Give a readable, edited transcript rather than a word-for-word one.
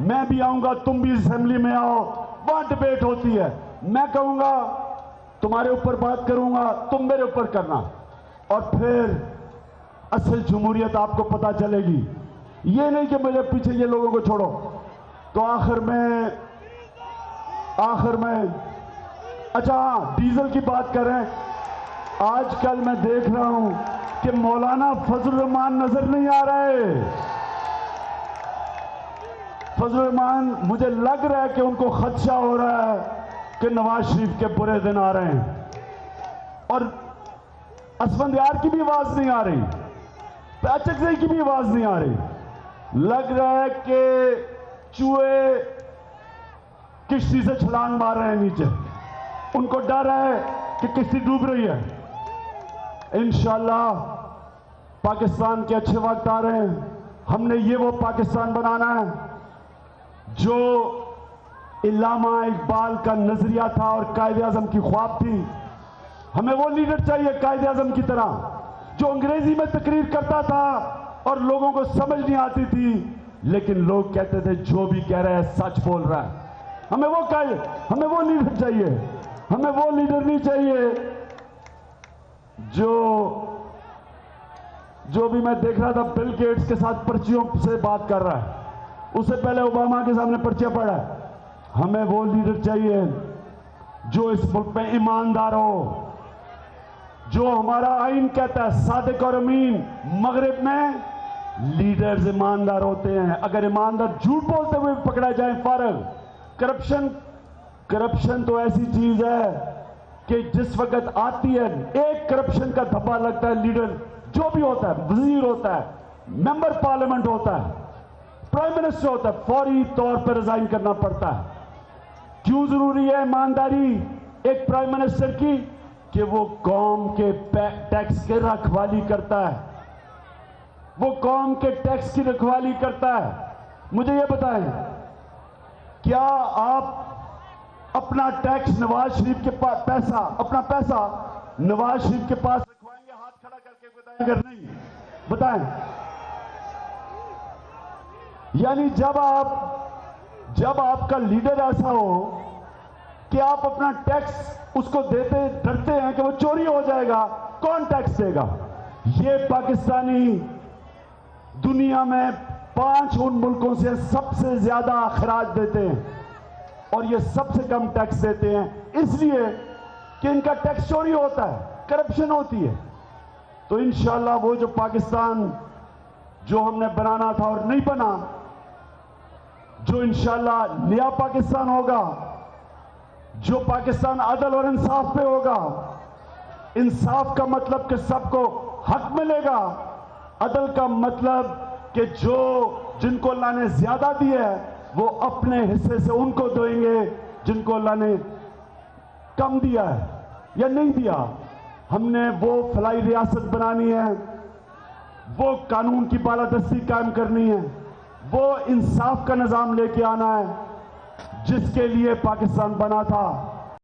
میں بھی آؤں گا, تم بھی اسمبلی میں آؤ, وہاں ڈبیٹ ہوتی ہے. میں کہوں گا تمہارے اوپر بات کروں گا, تم میرے اوپر کرنا, اور پھر اصل جمہوریت آپ کو پتا چلے گی. یہ نہیں کہ میرے پیچھے یہ لوگوں کو چھوڑو. تو آخر میں اچھا ہاں, ڈیزل کی بات کریں. آج کل میں دیکھ رہا ہوں کہ مولانا فضل الرحمان نظر نہیں آ رہے. فضل الرحمان, مجھے لگ رہا ہے کہ ان کو خدشہ ہو رہا ہے کہ نواز شریف کے برے دن آ رہے ہیں. اور اسفندیار کی بھی آواز نہیں آ رہی, اچکزئی کی بھی آواز نہیں آ رہی. لگ رہا ہے کہ چوہے کشتی سے چھلانگ مار رہے ہیں نیچے. ان کو ڈر ہے کہ کشتی ڈوب رہی ہے. انشاءاللہ پاکستان کے اچھے وقت آ رہے ہیں. ہم نے یہ وہ پاکستان بنانا ہے جو علامہ اقبال کا نظریہ تھا اور قائد اعظم کی خواب تھی. ہمیں وہ لیڈر چاہیے قائد اعظم کی طرح جو انگریزی میں تقریر کرتا تھا اور لوگوں کو سمجھ نہیں آتی تھی, لیکن لوگ کہتے تھے جو بھی کہہ رہا ہے سچ بول رہا ہے. ہمیں وہ لیڈر چاہیے. ہمیں وہ لیڈر نہیں چاہیے جو بھی میں دیکھ رہا تھا بل گیٹس کے ساتھ پرچیوں سے بات کر رہا ہے, اس سے پہلے اوباما کے سامنے پرچیاں پڑھا ہے. ہمیں وہ لیڈر چاہیے جو اس ملک میں ایماندار ہو, جو ہمارا آئین کہتا ہے صادق اور امین. مغرب میں لیڈرز ایماندار ہوتے ہیں. اگر ایماندار جھوٹ بولتے ہوئے پکڑا جائیں فارغ. کرپشن تو ایسی چیز ہے کہ جس وقت آتی ہے ایک کرپشن کا دھبا لگتا ہے, لیڈر جو بھی ہوتا ہے, وزیر ہوتا ہے, ممبر پارلیمنٹ ہوتا ہے, پرائم منسٹر ہوتا ہے, فوری طور پر ریزائن کرنا پڑتا ہے. کیوں ضروری ہے ایمانداری ایک پرائم منسٹر کی؟ کہ وہ قوم کے ٹیکس کی رکھوالی کرتا ہے. وہ قوم کے ٹیکس کی رکھوالی کرتا ہے. مجھے یہ بتائیں, کیا آپ اپنا ٹیکس نواز شریف کے پاس اپنا پیسہ نواز شریف کے پاس رکھوائیں گے ہاتھ کھڑا کر کے؟ بتائیں. اگر نہیں بتائیں. یعنی جب آپ کا لیڈر ایسا ہو کہ آپ اپنا ٹیکس اس کو دیتے ڈرتے ہیں کہ وہ چوری ہو جائے گا, کون ٹیکس دے گا؟ یہ پاکستانی دنیا میں 5 ان ملکوں سے سب سے زیادہ اخراج دیتے ہیں اور یہ سب سے کم ٹیکس دیتے ہیں, اس لیے کہ ان کا ٹیکس چوری ہوتا ہے, کرپشن ہوتی ہے. تو انشاءاللہ وہ جو پاکستان جو ہم نے بنانا تھا اور نہیں بنا, جو انشاءاللہ نیا پاکستان ہوگا, جو پاکستان عدل اور انصاف پہ ہوگا. انصاف کا مطلب کہ سب کو حق ملے گا, عدل کا مطلب کہ جن کو اللہ نے زیادہ دیا ہے وہ اپنے حصے سے ان کو دیں گے جن کو اللہ نے کم دیا ہے یا نہیں دیا. ہم نے وہ فلاحی ریاست بنانی ہے, وہ قانون کی بالادستی قائم کرنی ہے, وہ انصاف کا نظام لے کے آنا ہے جس کے لیے پاکستان بنا تھا.